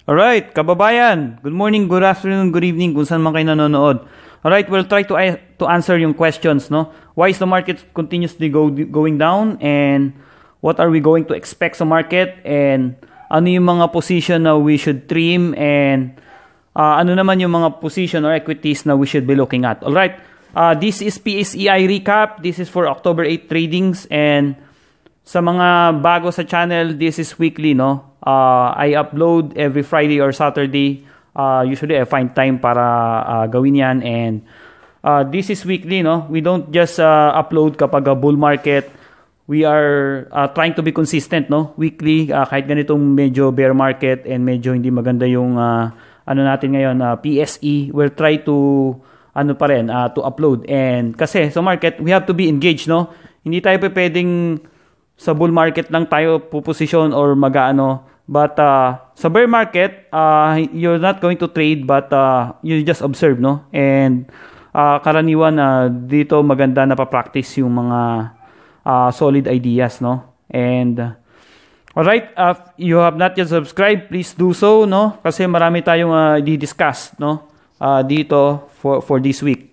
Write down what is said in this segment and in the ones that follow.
Alright, kababayan. Good morning, good afternoon, good evening kung saan man kayo nanonood. Alright, we'll try to answer yung questions, no? Why is the market continuously going down? And what are we going to expect sa market? And ano yung mga position na we should trim? And ano naman yung mga position or equities na we should be looking at? Alright, this is PSEI recap. This is for October 8 tradings. And sa mga bago sa channel, this is weekly, no? I upload every Friday or Saturday. Usually I find time para gawin yan. And this is weekly, no? We don't just upload kapag bull market. We are trying to be consistent, no? Weekly, kahit ganitong medyo bear market and medyo hindi maganda yung ano natin ngayon, PSE, we'll try to to upload. And kasi sa market, we have to be engaged, no? Hindi tayo pwedeng sa bull market lang tayo puposisyon or mag-ano. But sa bear market, you're not going to trade but you just observe, no? And karaniwan dito maganda na pa-practice yung mga solid ideas, no? And alright, you have not yet subscribed, please do so, no? Kasi marami tayong di-discuss, no? Dito for this week.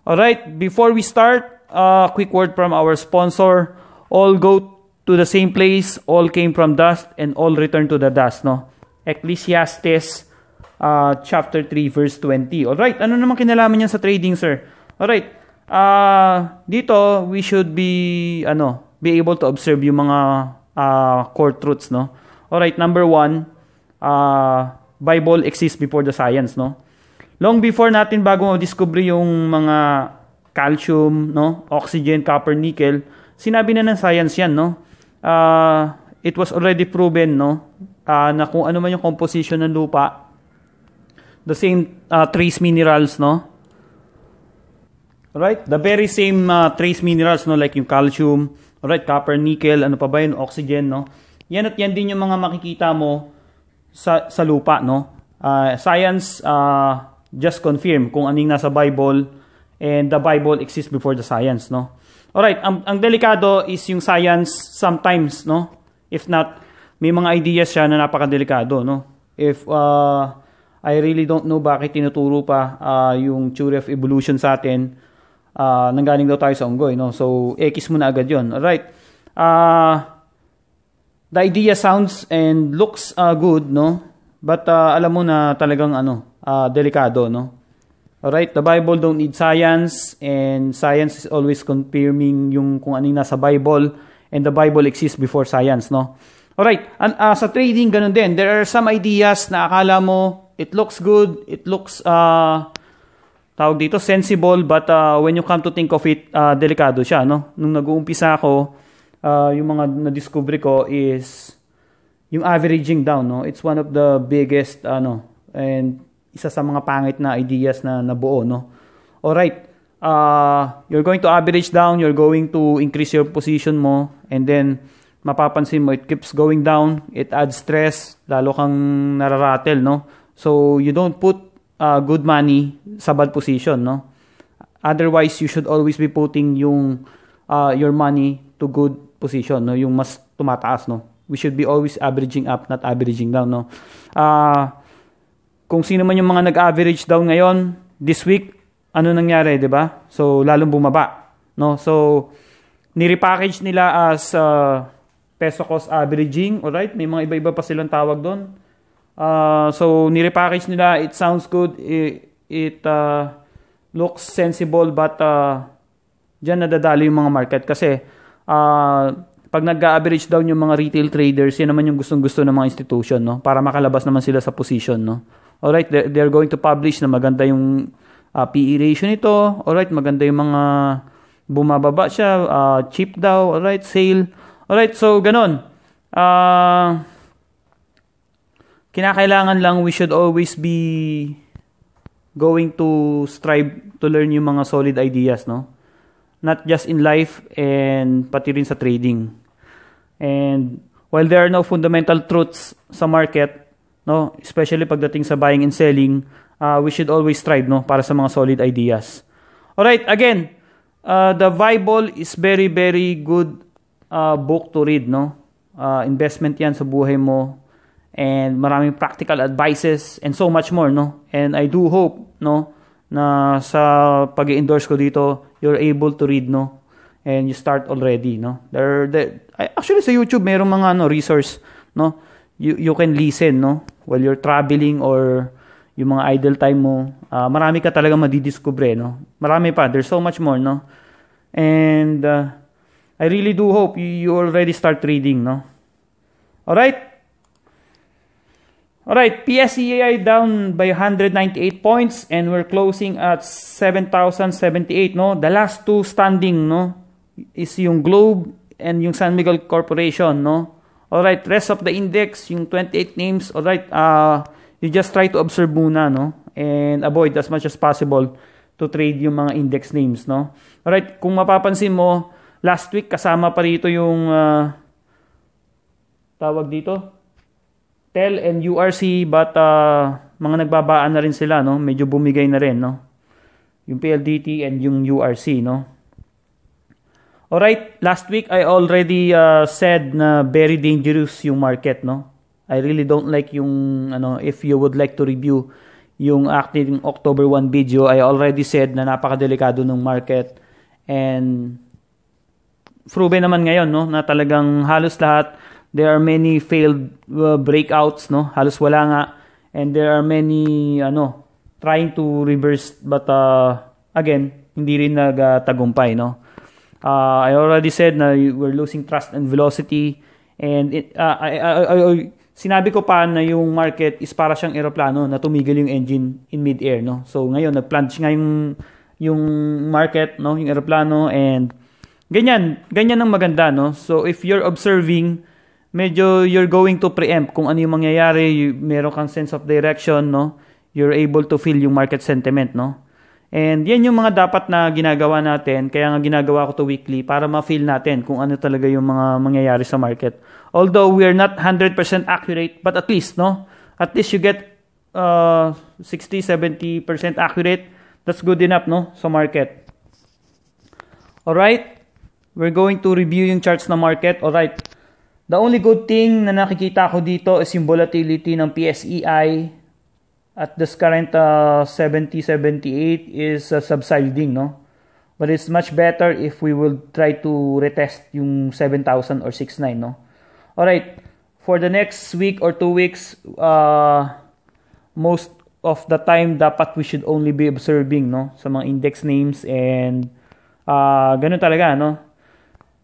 Alright, before we start, quick word from our sponsor. All go to the same place, all came from dust, and all return to the dust, no? Ecclesiastes chapter 3, verse 20. Alright, ano naman kinalaman niyan sa trading, sir? Alright, dito, we should be able to observe yung mga core truths, no? Alright, number 1, Bible exists before the science, no? Long before natin bago discover yung mga calcium, no? Oxygen, copper, nickel, sinabi na ng science yan, no? It was already proven, no? Na kung ano man yung composition ng lupa, the same trace minerals, no? Right? The very same trace minerals, no? Like yung calcium, right? Copper, nickel, ano pa ba yun? Oxygen, no? Yan at yan din yung mga makikita mo sa lupa, no? Science just confirm kung anong nasa Bible, and the Bible exists before the science, no? Alright, ang delikado is yung science sometimes, no? If not, may mga ideas siya na napakadelikado, no? If I really don't know bakit tinuturo pa yung theory of evolution sa atin, nanggaling daw tayo sa unggoy, no? So, X mo na agad yun. Alright. The idea sounds and looks good, no? But alam mo na talagang delikado, no? Alright, the Bible don't need science, and science is always confirming yung kung anong nasa Bible, and the Bible exists before science, no? Alright, sa trading, ganun din. There are some ideas na akala mo, it looks good, it looks, tawag dito, sensible, but when you come to think of it, delikado siya, no? Nung nag-uumpisa ako, yung mga na-discover ko is yung averaging down, no? It's one of the biggest, and isa sa mga pangit na ideas na nabuo, no? Alright, you're going to average down, you're going to increase your position mo, and then mapapansin mo, it keeps going down, it adds stress, lalo kang nararatel, no? So, you don't put good money sa bad position, no? Otherwise, you should always be putting yung your money to good position, no? Yung mas tumataas, no? We should be always averaging up, not averaging down, no? Kung sino man yung mga nag-average down ngayon, this week, ano nangyari, di ba? So, lalong bumaba, no? So, nirepackage nila as peso cost averaging, alright? May mga iba-iba pa silang tawag doon. So, nirepackage nila, it sounds good, it looks sensible, but dyan nadadali yung mga market kasi pag nag-average down yung mga retail traders, yan naman yung gustong-gusto ng mga institution, no? Para makalabas naman sila sa position, no? Alright, they're going to publish na maganda yung PE ratio nito. Alright, maganda yung mga bumababa siya, cheap daw, alright, sale. Alright, so ganon. Kinakailangan lang, we should always be going to strive to learn yung mga solid ideas, no? Not just in life and pati rin sa trading. And while there are no fundamental truths sa market, no, especially pagdating sa buying and selling, we should always strive, no, para sa mga solid ideas. Alright, again, the Bible is very, very good book to read, no? Investment yan sa buhay mo. and maraming practical advices and so much more, no? And I do hope, no, na sa pag-endorse ko dito, you're able to read, no? And you start already, no? Actually sa YouTube merong mga resource, no? You can listen, no? While you're traveling or yung mga idle time mo. Marami ka talaga madidiscover, no? Marami pa. There's so much more, no? And I really do hope you already start reading, no? Alright, PSEI down by 198 points and we're closing at 7,078, no? The last two standing, no, is yung Globe and yung San Miguel Corporation, no? Alright, rest of the index, yung 28 names, alright, you just try to observe muna, no? And avoid as much as possible to trade yung mga index names, no? Alright, kung mapapansin mo, last week kasama pa rito yung tawag dito, TEL and URC, but mga nagbabaan na rin sila, no? Medyo bumigay na rin, no? Yung PLDT and yung URC, no? Alright, last week I already said na very dangerous yung market, no? I really don't like yung, if you would like to review yung active October 1 video, I already said na napakadelikado ng market. And proven naman ngayon, no? Na talagang halos lahat, there are many failed breakouts, no? Halos wala nga. And there are many, trying to reverse, but again, hindi rin nagtagumpay, no? I already said na we're losing trust and velocity. And sinabi ko pa na yung market is para siyang eroplano na tumigil yung engine in mid-air, no? So ngayon, nag-plunge nga yung market, no? Yung eroplano, and ganyan ang maganda, no? So if you're observing, medyo you're going to preempt kung ano yung mangyayari, meron kang sense of direction, no? You're able to feel yung market sentiment, no? And yan yung mga dapat na ginagawa natin, kaya nga ginagawa ko to weekly para ma-feel natin kung ano talaga yung mga mangyayari sa market. Although we are not 100% accurate, but at least, no? At least you get 60-70% accurate. That's good enough, no? Sa market. Alright? We're going to review yung charts na market. Alright. The only good thing na nakikita ko dito is yung volatility ng PSEI at this current 70-78 is subsiding, no? But it's much better if we will try to retest yung 7,000 or 6,900, no? Alright, for the next week or 2 weeks, most of the time dapat we should only be observing, no? Sa mga index names, and ganun talaga, no?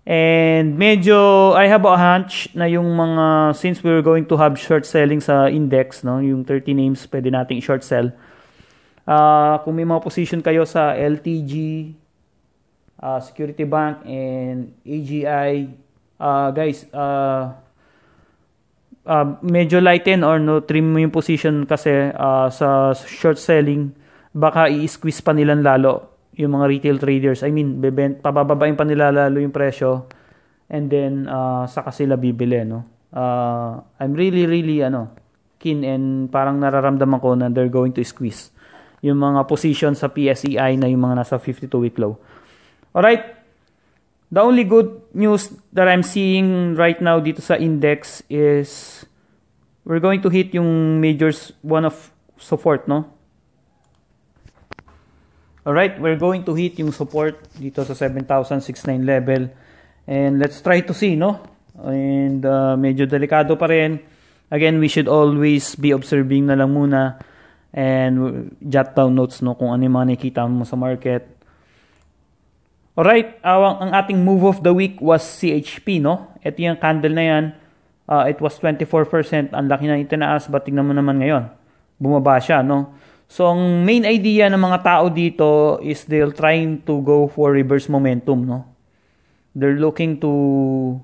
And medyo, I have a hunch na yung mga, since we're going to have short selling sa index, no, yung 30 names, pwede nating short sell. Kung may mga position kayo sa LTG, Security Bank, and AGI, guys, medyo lighten or no, trim mo yung position kasi sa short selling, baka i-squeeze pa nilang lalo yung mga retail traders. I mean, pabababain pa nila lalo yung presyo, and then saka sila bibili, no? I'm really keen, and parang nararamdaman ko na they're going to squeeze yung mga position sa PSEI na yung mga nasa 52-week low. Alright, the only good news that I'm seeing right now dito sa index is we're going to hit yung majors one of support, no? Alright, we're going to hit yung support dito sa 7,069 level. And let's try to see, no? And medyo delikado pa rin. Again, we should always be observing na lang muna and jot down notes, no? Kung ano yung mga nakikita mo sa market. Alright, ang ating move of the week was CHP, no? Ito yung candle na yan. It was 24%. Ang laki na itinaas, but tingnan mo naman ngayon. Bumaba siya, no? So, ang main idea ng mga tao dito is they're trying to go for reverse momentum, no? They're looking to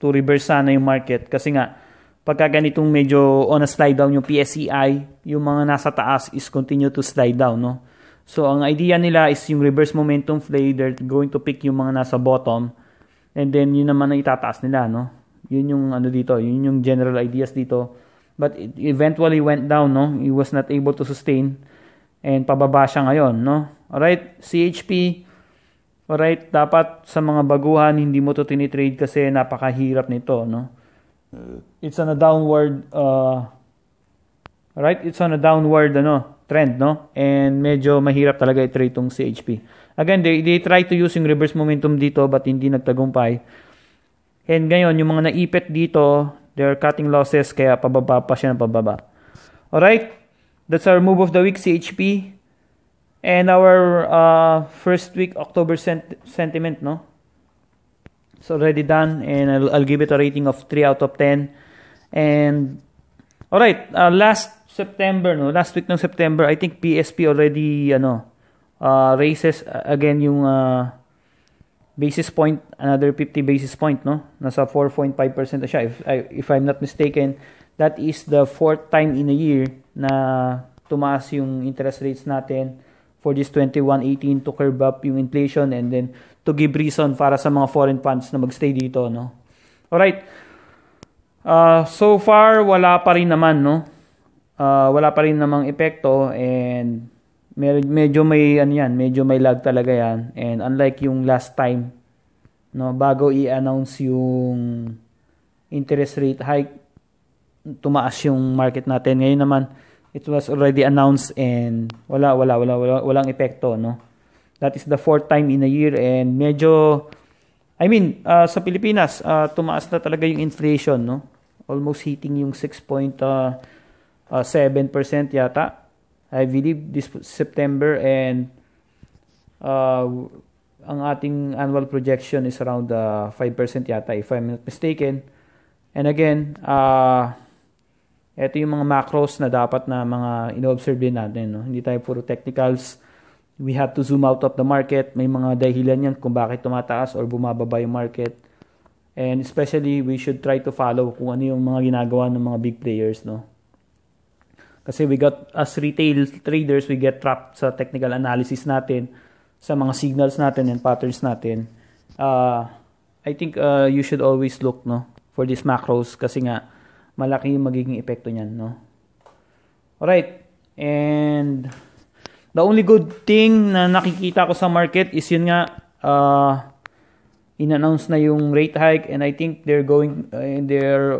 reverse sana yung market kasi nga, pagka ganitong medyo on a slide down yung PSEI, yung mga nasa taas is continue to slide down, no? So, ang idea nila is yung reverse momentum play, they're going to pick yung mga nasa bottom, and then yun naman ang itataas nila, no? Yun yung dito, yun yung general ideas dito. But it eventually went down, no? It was not able to sustain. And pababa siya ngayon, no? Alright, CHP. Alright, dapat sa mga baguhan, hindi mo to tinitrade kasi napakahirap nito, no? it's on a downward right, it's on a downward trend, no, and medyo mahirap talaga i-trade tong CHP. Again, they try to use yung reverse momentum dito but hindi nagtagumpay, and ngayon yung mga naipit dito, they're cutting losses kaya pababa pa siya ng pababa. Alright, that's our move of the week, CHP, and our first week October sentiment, no. It's already done, and I'll give it a rating of 3 out of 10. And alright, last week ng September, I think PSP already raises again yung basis point, another 50 basis point, no? Nasa 4.5% na siya, if I'm not mistaken. That is the fourth time in a year na tumaas yung interest rates natin for this 21-18 to curb up yung inflation and then to give reason para sa mga foreign funds na magstay dito, no? Alright. So far, wala pa rin naman, no? Wala pa rin namang epekto, and medyo may lag talaga yan. And unlike yung last time, no, bago i-announce yung interest rate hike, tumaas yung market natin. Ngayon naman, it was already announced and walang epekto, no? That is the fourth time in a year, and medyo, sa Pilipinas, tumaas na talaga yung inflation, no? Almost hitting yung 6.7% yata, I believe, this September, and ang ating annual projection is around 5% yata, if I'm not mistaken. And again, ito yung mga macros na dapat na mga ino-observe din natin, no? Hindi tayo puro technicals. We have to zoom out of the market. May mga dahilan yan kung bakit tumataas or bumababa yung market. And especially, we should try to follow kung ano yung mga ginagawa ng mga big players, no? Kasi as retail traders, we get trapped sa technical analysis natin, sa mga signals natin and patterns natin. I think you should always look, no, for these macros kasi nga malaki yung magiging epekto niyan, no? Alright. And the only good thing na nakikita ko sa market is yun nga, in-announce na yung rate hike, and I think they're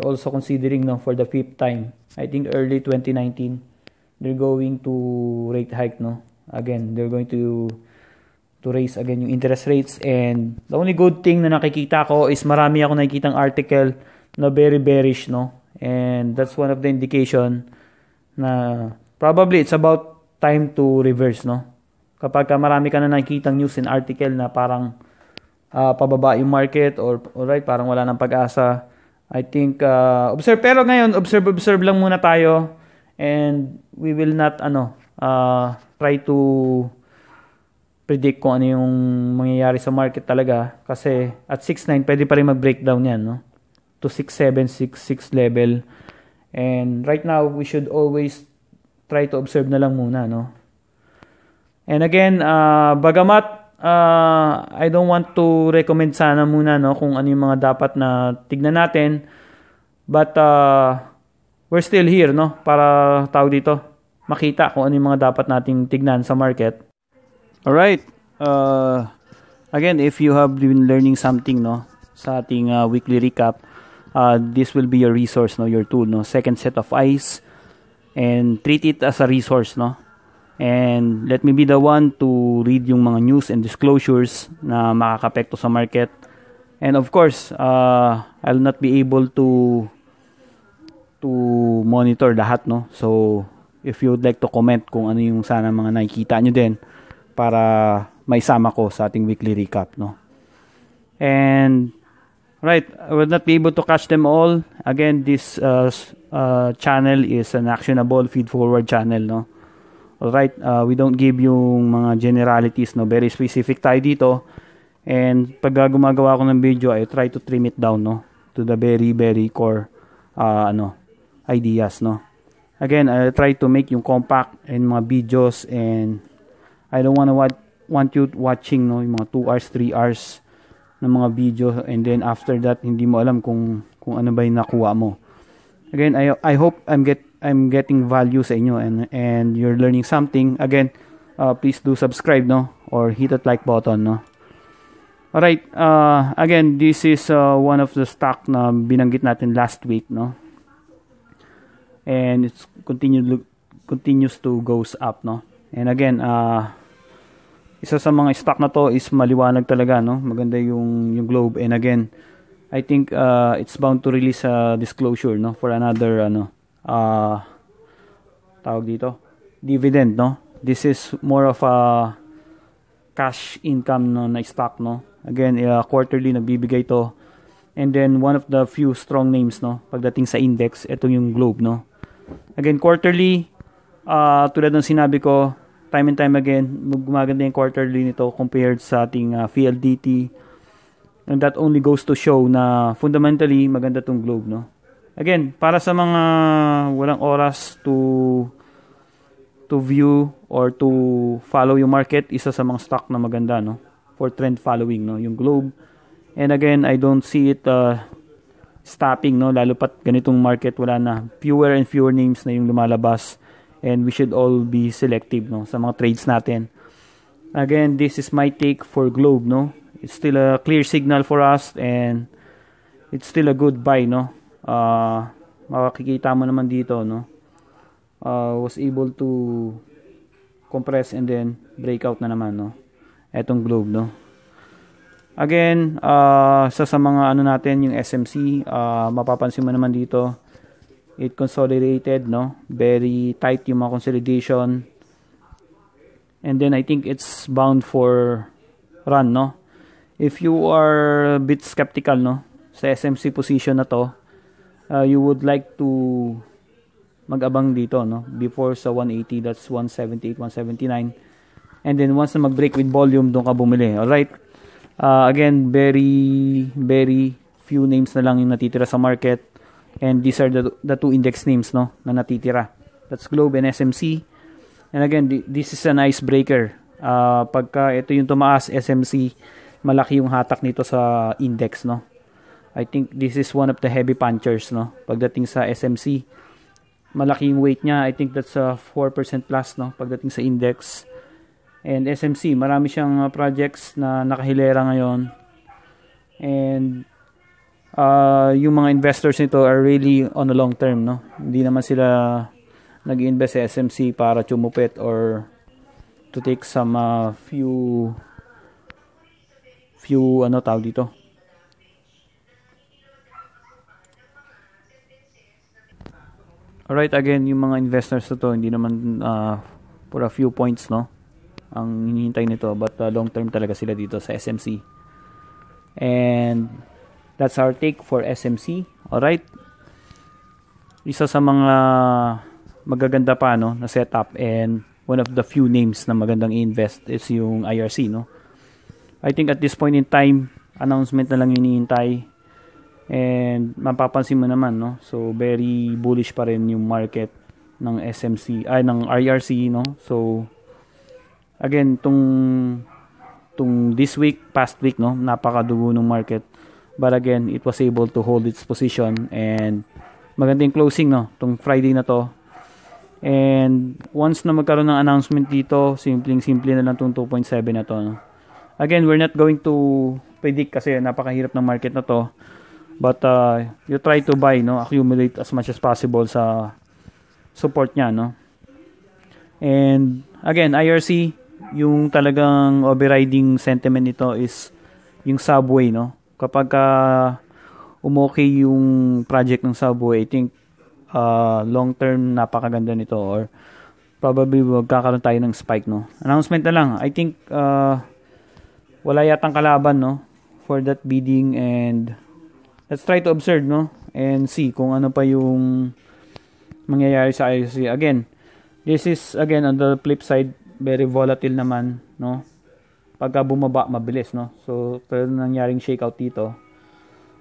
also considering, no, for the fifth time. I think early 2019 they're going to rate hike, no. Again, they're going to raise again yung interest rates, and the only good thing na nakikita ko is marami ako nakikitang article na very bearish, no. And that's one of the indication na probably it's about time to reverse, no. Kapag marami ka na nakikitang news and article na parang pababa yung market or alright, parang wala nang pag-asa, I think observe, pero ngayon observe lang muna tayo, and we will not try to predict kung ano yung mangyayari sa market talaga, kasi at 6.9 pwede pa rin mag-breakdown yan, no, to 6.7, 6.6 level. And right now we should always try to observe na lang muna, no. And again, bagamat I don't want to recommend sana muna, no, kung ano yung mga dapat na tignan natin, but we're still here, no, para makita kung ano yung mga dapat nating tignan sa market. Alright, again, if you have been learning something, no, sa ating weekly recap, this will be your resource, no, your tool, no, second set of eyes, and treat it as a resource, no. And let me be the one to read yung mga news and disclosures na makakapekto sa market. And of course, I'll not be able to monitor lahat, no. So if you would like to comment kung ano yung sana mga nakikita nyo din para maisama ko sa ating weekly recap, no. And right, I will not be able to catch them all. Again, this channel is an actionable feed forward channel, no. Alright, we don't give yung mga generalities, no. Very specific tayo dito. And pag gumagawa ko ng video, I try to trim it down, no, to the very, very core ideas, no. Again, I try to make yung compact and mga videos, and I don't want you watching, no, yung mga 2 hours, 3 hours ng mga video, and then after that hindi mo alam kung ano ba yung nakuha mo. Again, I hope I'm getting value sa inyo, and you're learning something. Again, please do subscribe, no, or hit that like button, no. Alright, again, this is one of the stock na binanggit natin last week, no? And it's continues to goes up, no? And again, isa sa mga stock na to is maliwanag talaga, no? Maganda yung Globe. And again, I think it's bound to release a disclosure, no, for another tawag dito, dividend, no? This is more of a cash income, no, na stock, no? Again, quarterly nagbibigay to. And then one of the few strong names, no, pagdating sa index, ito yung Globe, no? Again, quarterly, tulad ng sinabi ko, time and time again, gumaganda yung quarterly nito compared sa ating PLDT. And that only goes to show na fundamentally maganda tong Globe, no? Again, para sa mga walang oras to view or to follow yung market, isa sa mga stock na maganda, no, for trend following, no, yung Globe. And again, I don't see it stopping, no, lalo pat ganitong market, wala na, fewer and fewer names na yung lumalabas, and we should all be selective, no, sa mga trades natin. Again, this is my take for Globe, no. It's still a clear signal for us, and it's still a good buy, no. Makikita mo naman dito, no, was able to compress and then breakout na naman, no, etong Globe, no. Again, sa mga ano natin, yung SMC, mapapansin mo naman dito, it consolidated, no, very tight yung mga consolidation, and then I think it's bound for run, no. If you are a bit skeptical, no, sa SMC position na to, you would like to mag-abang dito, no, before sa 180, that's 178, 179, and then once na mag-break with volume, doon ka bumili. Alright, again, very few names na lang yung natitira sa market, and these are the two index names, no, na natitira. That's Globe and SMC. And again, this is an icebreaker. Pagka ito yung tumaas, SMC, malaki yung hatak nito sa index, no. I think this is one of the heavy punchers, no, pagdating sa SMC. Malaki yung weight niya. I think that's 4% plus, no, pagdating sa index. And SMC, marami siyang projects na nakahilera ngayon. And yung mga investors nito are really on a long term, no. Hindi naman sila nag-invest sa SMC para chumupit or to take some few ano tawag dito. Alright, again, yung mga investors na to, hindi naman for a few points, no, ang hinihintay nito, but long term talaga sila dito sa SMC. And that's our take for SMC. Alright, isa sa mga magaganda pa, no, na setup, and one of the few names na magandang i-invest is yung IRC, no. I think at this point in time, announcement na lang hinihintay. And mapapansin mo naman, no, so very bullish pa rin yung market ng SMC, ng IRC, no. So again, tung this week, past week, no, napakadugo ng market, but again, it was able to hold its position, and magandang closing, no, tung Friday na to. And once na magkaroon ng announcement dito, simple na lang tung 2.7 na to, no. Again, we're not going to predict kasi napakahirap ng market na to. But you try to buy, no, accumulate as much as possible sa support niya, no. And again, IRC, yung talagang overriding sentiment nito is yung Subway, no. Kapag umokay yung project ng Subway, I think long term napakaganda nito, or probably magkakaroon tayo ng spike, no. Announcement na lang. I think wala yatang kalaban, no, for that bidding, and let's try to observe, no, and see kung ano pa yung mangyayari sa IRC. Again, this is, again, on the flip side, very volatile naman, no. Pagka bumaba, mabilis, no. So, talagang nangyaring shakeout dito,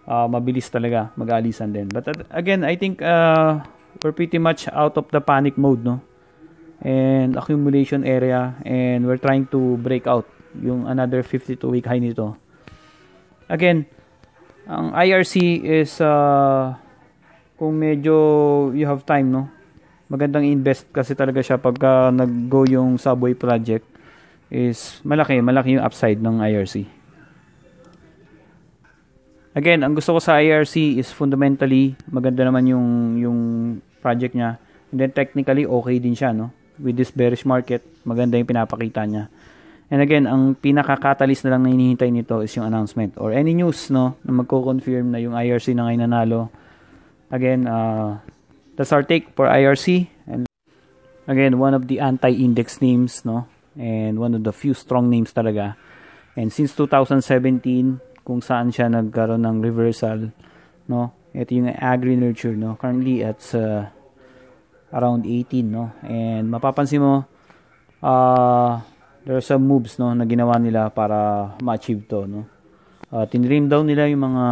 mabilis talaga, mag-aalisan din. But again, I think we're pretty much out of the panic mode, no, and accumulation area, and we're trying to break out yung another 52-week high nito. Again, ang IRC is kung medyo you have time, no, magandang invest kasi talaga siya pagka nag-go yung Subway project, is malaki yung upside ng IRC. Again, ang gusto ko sa IRC is fundamentally maganda naman yung project niya. And then technically okay din siya, no? With this bearish market, maganda yung pinapakita niya. And again, ang pinaka-catalyst na lang na hinihintay nito is yung announcement or any news, no, na magko-confirm na yung IRC na ngayon nanalo. Again, that's our take for IRC. And again, one of the anti-index names, no, and one of the few strong names talaga. And since 2017, kung saan siya nagkaroon ng reversal, no, ito yung Agri-Nurture, no, currently at around 18, no, and mapapansin mo, there are some moves, no, na ginawa nila para ma-achieve to, no. Tinrim down nila yung mga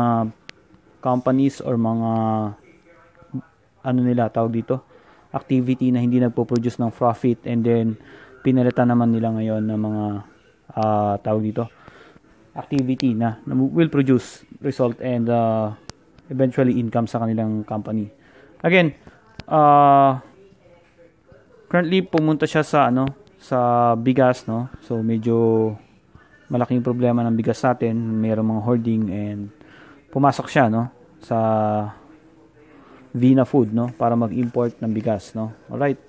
companies or mga ano nila tawag dito, activity na hindi nagpo-produce ng profit, and then pinalitan naman nila ngayon ng mga tawag dito, activity na will produce result and eventually income sa kanilang company. Again, currently pumunta siya sa sa bigas, no. So medyo malaking problema ng bigas natin, mayroong mga hoarding, and pumasok siya, no, sa Vina Food, no, para mag-import ng bigas, no. Alright.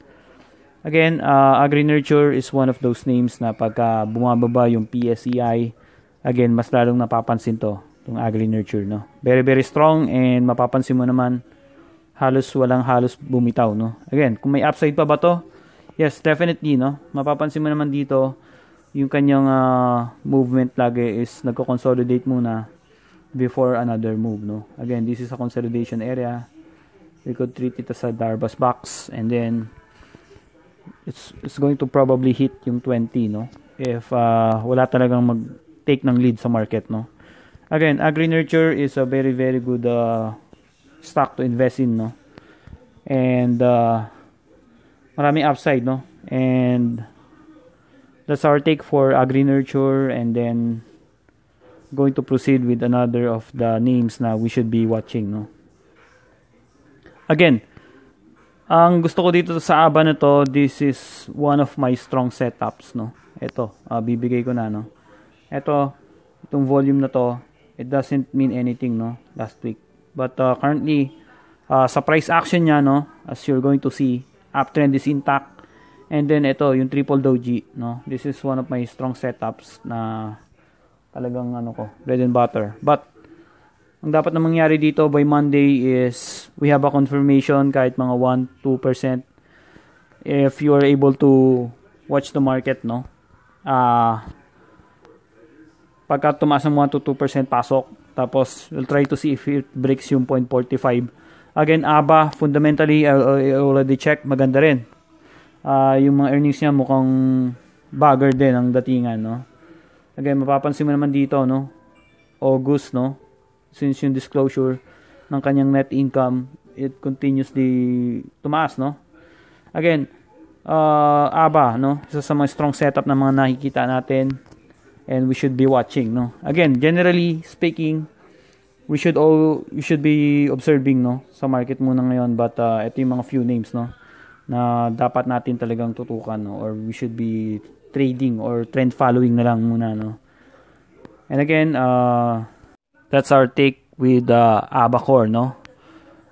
Again, Agri-Nurture is one of those names na pagka bumababa yung PSEI, again, mas lalong napapansin itong Agri-Nurture, no. Very, very strong, and mapapansin mo naman, walang halos bumitaw, no. Again, kung may upside pa ba to? Yes, definitely, no. Mapapansin mo naman dito, yung kanyang movement lagi is nagko-consolidate muna before another move, no. Again, this is a consolidation area. We could treat it as a Darvas box, and then it's going to probably hit yung 20, no, if wala talagang mag-take ng lead sa market, no. Again, Agri-Nurture is a very, very good stock to invest in, no, and maraming upside, no, and that's our take for Agri-Nurture. And then going to proceed with another of the names na we should be watching, no. Again, ang gusto ko dito sa ABA na to, this is one of my strong setups, no. Ito, bibigay ko na, no. Itong volume na to, it doesn't mean anything, no, last week. But currently, sa price action niya, no, as you're going to see, uptrend is intact. And then ito, yung triple doji, no. This is one of my strong setups na talagang bread and butter. But ang dapat na mangyari dito by Monday is we have a confirmation kahit mga 1-2%. If you are able to watch the market, no, pagka tumaas ng 1-2% pasok, tapos we'll try to see if it breaks yung 0.45. Again, ABA, fundamentally, I already checked, maganda rin. Yung mga earnings niya mukhang bagger din ang datingan, no. Again, mapapansin mo naman dito, no, August, no, since yung disclosure ng kanyang net income, it continuously tumaas, no. Again, ABA, no, isa sa mga strong setup na mga nakikita natin, and we should be watching, no. Again, generally speaking, we should be observing, no, sa market muna ngayon, but ito yung mga few names, no, na dapat natin talagang tutukan, no, or we should be trading or trend following na lang muna, no. And again, that's our take with ABA Core, no.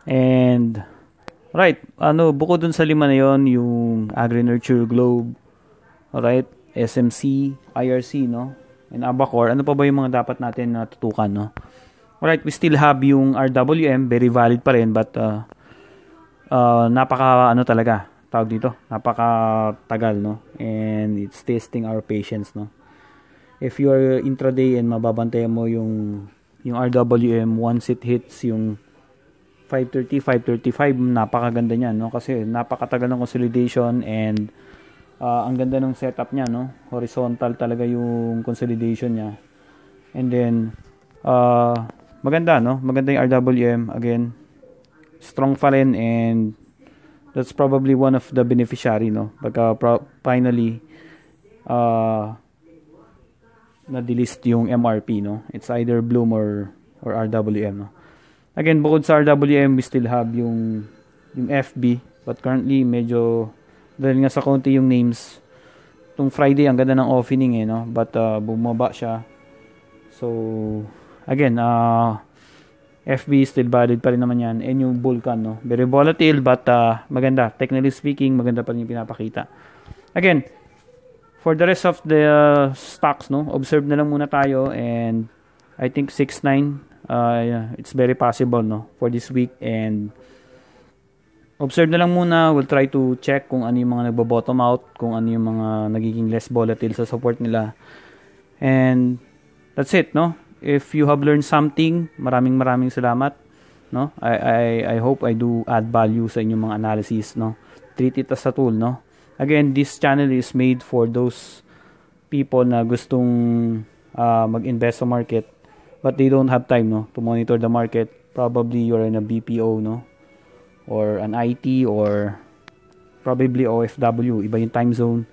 And right, bukod dun sa lima na yon, yung Agri-Nurture, Globe, alright, SMC, IRC, no, and ABA Core, ano pa ba yung mga dapat natin tutukan, no. Alright, we still have yung RWM, very valid pa rin, but napaka talaga tawag dito, napakatagal, no, and it's testing our patience, no. If you are intraday and mababantayan mo yung RWM, once it hits yung 535, napakaganda niyan, no, kasi napakatagal ng consolidation, and ang ganda ng setup niya, no, horizontal talaga yung consolidation niya, and then maganda, no, maganda yung RWM. Again, strong pa rin, and that's probably one of the beneficiary, no, pagka finally na-delist yung MRP, no. It's either Bloom or RWM, no. Again, bukod sa RWM, we still have yung FB, but currently medyo dahil nga sa konti yung names, itong Friday ang ganda ng opening, no, but bumaba siya. So again, FB still valid pa rin naman yan. And yung Vulcan, no? Very volatile but maganda. Technically speaking, maganda pa rin yung pinapakita. Again, for the rest of the stocks, no? Observe na lang muna tayo and I think 6-9 yeah, it's very possible, no? For this week and observe na lang muna. We'll try to check kung ano yung mga nagbo-bottom out, kung ano yung mga nagiging less volatile sa support nila. And that's it, no? If you have learned something, maraming salamat, no? I hope I do add value sa inyong mga analysis, no? Treat it as a tool, no? Again, this channel is made for those people na gustong mag-invest sa market but they don't have time, no, to monitor the market. Probably you're in a BPO, no? Or an IT or probably OFW, iba yung time zone.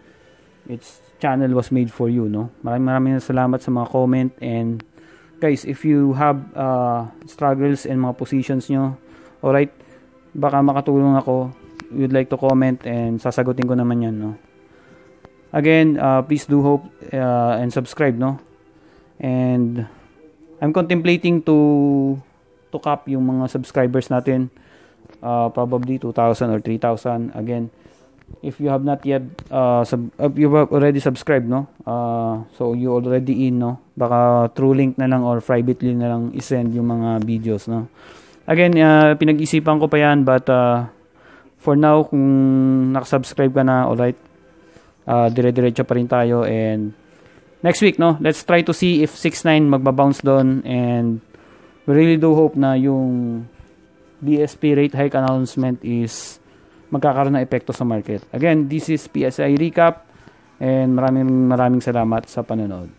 Its channel was made for you, no? Maraming salamat sa mga comment and guys, if you have struggles and mga positions nyo, alright, baka makatulong ako, you'd like to comment and sasagutin ko naman yan, no? Again, please do hope and subscribe, no? And I'm contemplating to cap yung mga subscribers natin, probably 2,000 or 3,000. Again, if you have not yet you have already subscribed, no, so you already in, no, baka through link na lang or privately na lang isend yung mga videos, no. Again, pinag-isipan ko pa yan but for now kung nakasubscribe ka na, alright, dire-diretso pa rin tayo and next week, no, let's try to see if 6-9 magbabounce doon and we really do hope na yung BSP rate hike announcement is magkakaroon ng epekto sa market. Again, this is PSI Recap and maraming salamat sa panonood.